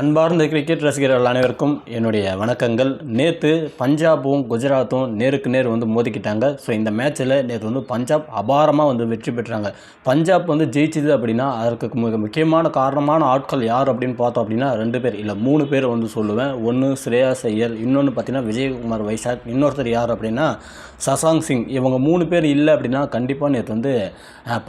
அன்பார்ந்த கிரிக்கெட் ரசிகர்கள் அனைவருக்கும் என்னுடைய வணக்கங்கள். நேற்று பஞ்சாபும் குஜராத்தும் நேருக்கு நேர் மோதிக்கிட்டாங்க. ஸோ இந்த மேட்ச்சில் நேற்று பஞ்சாப் அபாரமாக வெற்றி பெற்றாங்க. பஞ்சாப் ஜெயிச்சுது அப்படின்னா அதற்கு மிக முக்கியமான காரணமான ஆட்கள் யார் அப்படின்னு பார்த்தோம் அப்படின்னா 2 பேர் இல்லை 3 பேர் சொல்லுவேன். ஒன்று ஸ்ரேயாஸ் ஐயர், இன்னொன்று பார்த்தீங்கன்னா விஜயகுமார் வைசாக், இன்னொருத்தர் யார் அப்படின்னா சசாங் சிங். இவங்க 3 பேர் இல்லை அப்படின்னா கண்டிப்பாக நேற்று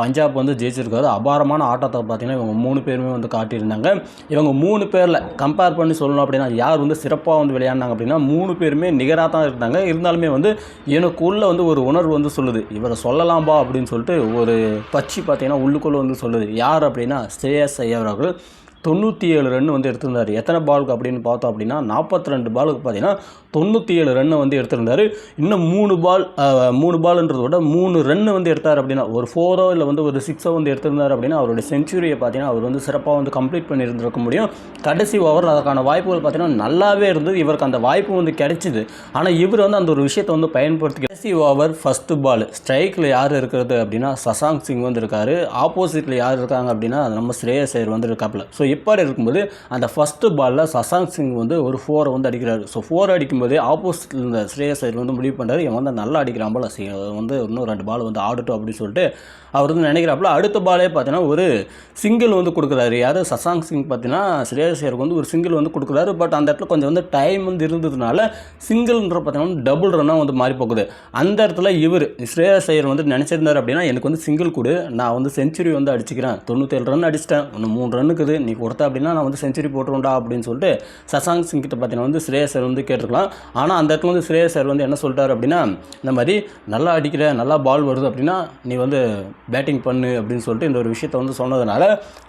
பஞ்சாப் ஜெயிச்சிருக்காரு. அபாரமான ஆட்டத்தை பார்த்தீங்கன்னா இவங்க 3 பேருமே காட்டியிருந்தாங்க. இவங்க 3 பேரில் கம்பேர் பண்ணி சொல்லணும் அப்படின்னா யார் சிறப்பாக விளையாடினாங்க அப்படின்னா 3 பேருமே நிகராக தான் இருந்தாங்க. இருந்தாலுமே எனக்குள்ளே ஒரு உணர்வு சொல்லுது, இவரை சொல்லலாம்பா அப்படின்னு சொல்லிட்டு ஒரு பச்சி பார்த்தீங்கன்னா உள்ளுக்குள்ளே சொல்லுது. யார் அப்படின்னா ஸ்ரேயாஸ் ஐயர் அவர்கள் 97 ரன் எடுத்திருந்தார். எத்தனை பாலுக்கு அப்படின்னு பார்த்தோம் அப்படின்னா 42 பாலுக்கு பார்த்தீங்கன்னா 97 ரன் எடுத்திருந்தார். இன்னும் 3 பால்ன்றதை விட 3 ரன் எடுத்தார் அப்படின்னா ஒரு 4ஓ இல்லை ஒரு 6ஓ எடுத்திருந்தார் அப்படின்னா அவருடைய செஞ்சுரியை பார்த்தீங்கன்னா அவர் சிறப்பாக கம்ப்ளீட் பண்ணியிருந்திருக்க முடியும். கடைசி ஓவர் அதற்கான வாய்ப்புகள் பார்த்தீங்கன்னா நல்லாவே இருந்தது. இவருக்கு அந்த வாய்ப்பு கிடைச்சிது. ஆனால் இவர் அந்த ஒரு விஷயத்தை பயன்படுத்தி கடைசி ஓவர் ஃபஸ்ட்டு பால் ஸ்ட்ரைக்கில் யார் இருக்கிறது அப்படின்னா சசாங் சிங் இருக்காரு. ஆப்போசிட்டில் யார் இருக்காங்க அப்படின்னா நம்ம ஸ்ரேயாஸ் ஐயர் இருக்காப்புல. ஸோ இப்போ இருக்கும்போது அந்த ஃபஸ்ட்டு பாலில் சசாங் சிங் ஒரு 4 அடிக்கிறாரு. ஸோ 4 அடிக்கும்போது ஆப்போசிட்டில் இருந்த ஸ்ரேயாஸ் ஐயர் முடிவு பண்ணுறாரு, இவன் நல்லா அடிக்கிறான் போல, இன்னும் 2 பால் ஆடட்டும் அப்படின்னு சொல்லிட்டு அவர் நினைக்கிறாப்புல. அடுத்த பாலே பார்த்தீங்கன்னா ஒரு சிங்கிள் கொடுக்குறாரு. யார் சசாங் சிங் பார்த்தீங்கன்னா ஸ்ரேயாஸ் ஐயருக்கு ஒரு சிங்கிள் கொடுக்குறாரு. பட் அந்த இடத்துல கொஞ்சம் டைம் இருந்ததுனால சிங்கிள்ன்ற பார்த்தீங்கன்னா டபுள் ரன்னாக மாறி போகுது. அந்த இடத்துல இவர் ஸ்ரேயாஸ் ஐயர் நினச்சிருந்தார் அப்படின்னா எனக்கு சிங்கிள் கொடு, நான் செஞ்சுரி அடிச்சுக்கிறேன், 97 ரன் அடிச்சிட்டேன், இன்னும் 3 ரன்னுக்குது, நீ கொடுத்த அப்படின்னா நான் செஞ்சுரி போட்டுருண்டா அப்படின்னு சொல்லிட்டு சசாங் சிங் கிட்ட பார்த்தீங்கன்னா ஸ்ரேயாஸ் ஐயர் கேட்டிருக்கலாம். ஆனால் அந்த இடத்துல ஸ்ரேயாஸ் ஐயர் என்ன சொல்லிட்டார் அப்படின்னா இந்த மாதிரி நல்லா அடிக்கிற, நல்லா பால் வருது அப்படின்னா நீ பேட்டிங் பண்ணு அப்படின்னு சொல்லிட்டு இந்த ஒரு விஷயத்தை சொன்னதுனால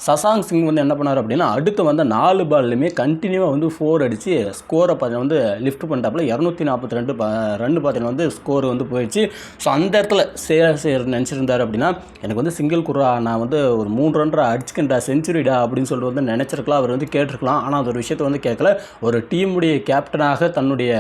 சசாங் சிங் என்ன பண்ணார் அப்படின்னா அடுத்து 4 பால்லையுமே கண்டினியூவாக 4 அடித்து ஸ்கோரை பார்த்தீங்கன்னா லிஃப்ட் பண்ணிட்டாப்புல. 242 ரன் பார்த்தீங்கன்னா ஸ்கோர் போயிடுச்சு. ஸோ அந்த இடத்துல ஸ்ரேயாஸ் ஐயர் நினச்சிருந்தார் அப்படின்னா எனக்கு சிங்கிள் குறா, நான் ஒரு 3 ரன் அடிச்சுக்கின்றா, செஞ்சுரிடா அப்படின்னு சொல்லிட்டு நினச்சிருக்கலாம், அவர் கேட்டிருக்கலாம். ஆனால் அது ஒரு விஷயத்தை கேட்கல. ஒரு டீமுடைய கேப்டனாக தன்னுடைய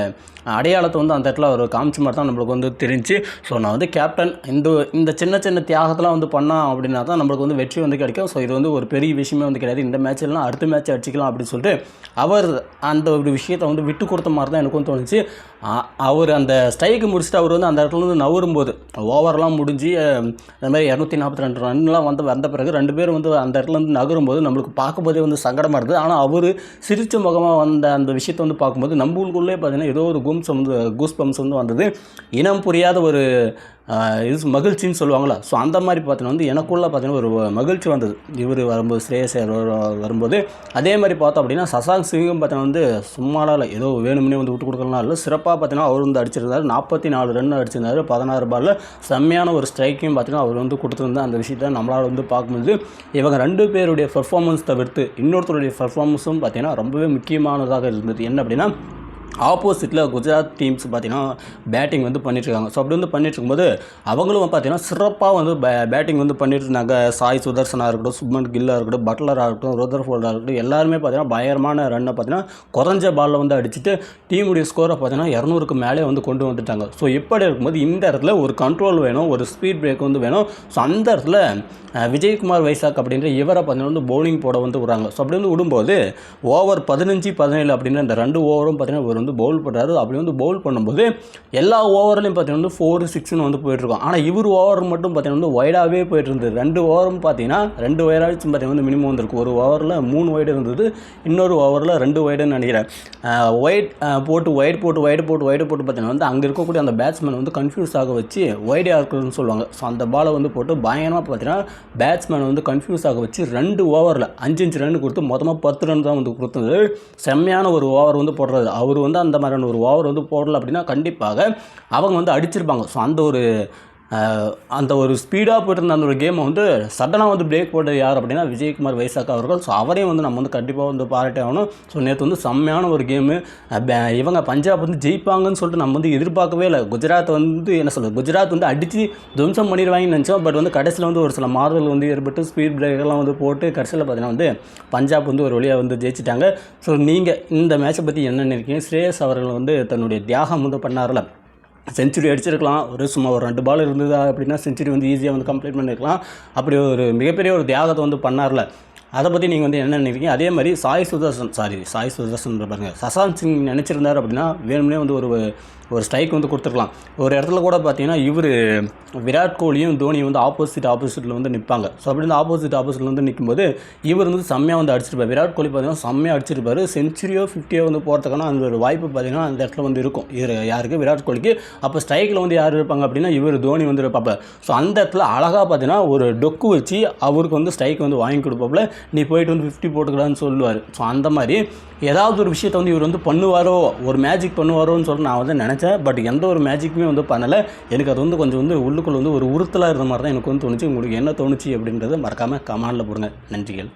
அடையாளத்தை அந்த இடத்துல அவர் காமிச்ச மாதிரி தான் நம்மளுக்கு தெரிஞ்சு. ஸோ நான் கேப்டன் இந்த சின்ன சின்ன தியாகத்தெலாம் பண்ணால் அப்படின்னா தான் நம்மளுக்கு வெற்றி கிடைக்கும். ஸோ இது ஒரு பெரிய விஷயமே கிடையாது. இந்த மேட்ச்லாம் அடுத்த மேட்ச் அடிச்சிக்கலாம் அப்படின்னு சொல்லிட்டு அவர் அந்த ஒரு விஷயத்தை விட்டு கொடுத்த மாதிரி தான் எனக்கும் தோணுச்சு. அவர் அந்த ஸ்ட்ரைக்கு முடிச்சுட்டு அவர் அந்த இடத்துல நவரும்போது ஓவர்லாம் முடிஞ்சு அந்த மாதிரி 242 ரன்லாம் வந்த பிறகு 2 பேர் அந்த இடத்துல நகரும்போது நம்மளுக்கு பார்க்கும்போதே சங்கடமாக இருந்தது. ஆனால் அவர் சிரிச்ச முகமாக வந்த அந்த விஷயத்தை பார்க்கும்போது நம்மளுக்குள்ளே பார்த்தீங்கன்னா ஏதோ ஒரு கூஸ் பம்ப்ஸ் வந்தது. இனம் புரியாத ஒரு இது மகிழ்ச்சின்னு சொல்லுவாங்களா. ஸோ அந்த மாதிரி பார்த்தீங்கன்னா எனக்குள்ளே பார்த்தீங்கன்னா ஒரு மகிழ்ச்சி வந்தது இவர் வரும்போது, ஸ்ரேயாஸ் ஐயர் வரும்போது. அதே மாதிரி பார்த்தோம் அப்படின்னா சசாங் சிங்கும் பார்த்தீங்கன்னா சும்மாலாம் ஏதோ வேணும்னே விட்டு கொடுக்கலாம் இல்லை, சிறப்பாக பார்த்தீங்கன்னா அவர் அடிச்சிருந்தார். 44 ரன் அடிச்சிருந்தார் 16 பாலில். செம்மையான ஒரு ஸ்ட்ரைக்கையும் பார்த்தீங்கன்னா அவர் கொடுத்துருந்தார். அந்த விஷயத்தை நம்மளால் பார்க்கும்போது இவங்க 2 பேருடைய பர்ஃபார்மன்ஸ் தவிர்த்து இன்னொருத்தருடைய பர்ஃபார்மன்ஸும் பார்த்தீங்கன்னா ரொம்பவே முக்கியமானதாக இருந்தது. என்ன அப்படின்னா ஆப்போசிட்டில் குஜராத் டீம்ஸ் பார்த்தீங்கன்னா பேட்டிங் பண்ணிட்டுருக்காங்க. ஸோ அப்படி பண்ணிட்டு இருக்கும்போது அவங்களும் பார்த்தீங்கன்னா சிறப்பாக பேட்டிங் பண்ணிட்டு இருந்தாங்க. சாய் சுதர்சனாக இருக்கட்டும், சுப்மன் கில்லாக இருக்கட்டும், பட்லராக இருக்கட்டும், ருதர்ஃபோர்டாக இருக்கட்டும், எல்லாருமே பார்த்தீங்கன்னா பயங்கரமான ரன்னை பார்த்தீங்கன்னா குறைஞ்ச பாலில் அடிச்சுட்டு டீமுடைய ஸ்கோரை பார்த்தீங்கன்னா 200க்கு மேலே கொண்டு வந்துட்டாங்க. ஸோ இப்படி இருக்கும்போது இந்த இடத்துல ஒரு கண்ட்ரோல் வேணும், ஒரு ஸ்பீட் பிரேக் வேணும். ஸோ அந்த இடத்துல விஜயகுமார் வைசாக் அப்படின்ற இவரை பார்த்தீங்கன்னா பவுலிங் போட விடுறாங்க. ஸோ அப்படி விடும்போது ஓவர் 15-17 அப்படின்ற இந்த 2 ஓவரும் பார்த்தீங்கன்னா பவுல் பண்ணுறாரு. அப்படி பவுல் பண்ணும்போது எல்லா ஓவர்லையும் பார்த்தீங்கன்னா 4-6ன்னு போயிட்டுருக்கோம். ஆனால் இவர் ஓவர் மட்டும் பார்த்தீங்கன்னா வைடாகவே போயிட்டு இருந்தது. 2 ஓவரும் பார்த்தீங்கன்னா 2 வைடாச்சும் பார்த்தீங்கன்னா மினிமம் வந்திருக்கு. ஒரு ஓவரில் 3 வைடு இருந்தது, இன்னொரு ஓவரில் 2 வைடுன்னு நினைக்கிறேன். வைட் போட்டு பார்த்தீங்கன்னா அங்கே இருக்கக்கூடிய அந்த பேட்ஸ்மேன் கன்ஃபியூஸ் ஆக வச்சு வைடாக இருக்குதுன்னு சொல்லுவாங்க. ஸோ அந்த பாலை போட்டு பயங்கரமாக பார்த்தீங்கன்னா பேட்ஸ்மேன் கன்ஃபியூஸ் ஆக வச்சு 2 ஓவரில் 5 ரன் கொடுத்து மொத்தமாக 10 ரன் தான் கொடுத்தது. செம்மையான ஒரு ஓவர் போடுறது. அவர் அந்த மாதிரியான ஒரு ஓவர் போடல அப்படின்னா கண்டிப்பாக அவங்க அடிச்சிருப்பாங்க. ஸோ அந்த ஒரு ஸ்பீடாக போய்ட்டு இருந்த அந்த ஒரு கேமை சடனாக பிரேக் போட்டது யார் அப்படின்னா விஜயகுமார் வைசாக் அவர்கள். ஸோ அவரையும் நம்ம கண்டிப்பாக பாராட்டே ஆகணும். ஸோ நேற்று செம்மையான ஒரு கேமு. இவங்க பஞ்சாப் ஜெயிப்பாங்கன்னு சொல்லிட்டு நம்ம எதிர்பார்க்கவே இல்லை. குஜராத் என்ன சொல்கிறது, குஜராத் அடித்து துவம்சம் பண்ணிடுவாங்கன்னு நினச்சோம். பட் கடைசியில் ஒரு சில மாறுதல் ஏற்பட்டு ஸ்பீட் பிரேக்கெல்லாம் போட்டு கடைசியில் பார்த்தீங்கன்னா பஞ்சாப் ஒரு வழியாக ஜெயிச்சிட்டாங்க. ஸோ நீங்கள் இந்த மேட்சை பற்றி என்ன நினைக்கிறீங்க? ஸ்ரேயாஸ் அவர்கள் தன்னுடைய தியாகம் பண்ணார்ல, செஞ்சுரி அடிச்சிருக்கலாம். சும்மா ஒரு 2 பால் இருந்தது அப்படின்னா செஞ்சுரி ஈஸியாக கம்ப்ளீட் பண்ணியிருக்கலாம். அப்படி ஒரு மிகப்பெரிய ஒரு தியாகத்தை பண்ணார்ல. அதை பற்றி நீங்கள் வந்து என்ன நினைக்கிறீங்க? அதே மாதிரி சாய் சுதர்ஷன் பாருங்க, சசாந்த் சிங் நினச்சிருந்தார் அப்படின்னா வேணும்னே வந்து ஒரு ஸ்ட்ரைக் வந்து கொடுத்துருக்கலாம். ஒரு இடத்துல கூட பார்த்தீங்கன்னா இவர் விராட் கோலியும் தோனியும் வந்து ஆப்போசிட்டில் வந்து நிற்பாங்க. ஸோ அப்படி வந்து ஆப்போசிட்டில் வந்து நிற்கும்போது இவர் வந்து செம்மையாக வந்து அடிச்சிருப்பார். விராட் கோலி பார்த்தீங்கன்னா செம்மையாக அடிச்சிருப்பார். செஞ்சுரியோ 50யோ வந்து போகிறதுக்கான அந்த ஒரு வாய்ப்பு பார்த்தீங்கன்னா அந்த இடத்துல வந்து இருக்கும். யாருக்கு? விராட் கோலிக்கு. அப்போ ஸ்ட்ரைக்கில் வந்து யார் இருப்பாங்க அப்படின்னா இவர் தோனி வந்து இருப்பாப்ல. ஸோ அந்த இடத்துல அழகாக பார்த்தீங்கன்னா ஒரு டொக்கு வச்சு அவருக்கு வந்து ஸ்ட்ரைக் வந்து வாங்கி கொடுப்பாப்புல. நீ போயிட்டு வந்து 50 போட்டுக்கலான்னு சொல்லுவார். ஸோ அந்த மாதிரி ஏதாவது ஒரு விஷயத்தை வந்து இவர் வந்து பண்ணுவாரோ, ஒரு மேஜிக் பண்ணுவாரோன்னு சொல்லிட்டு நான் வந்து நினச்சேன். பட் எந்த ஒரு மேஜிக்குமே வந்து பண்ணலை. எனக்கு அது வந்து கொஞ்சம் வந்து உள்ளுக்குள்ள வந்து ஒரு உறுத்தலாக இருந்த மாதிரி தான் எனக்கு வந்து தோணுச்சு. உங்களுக்கு என்ன தோணுச்சு அப்படின்றத மறக்காமல் கமெண்டில் போடுங்க. நன்றிகள்.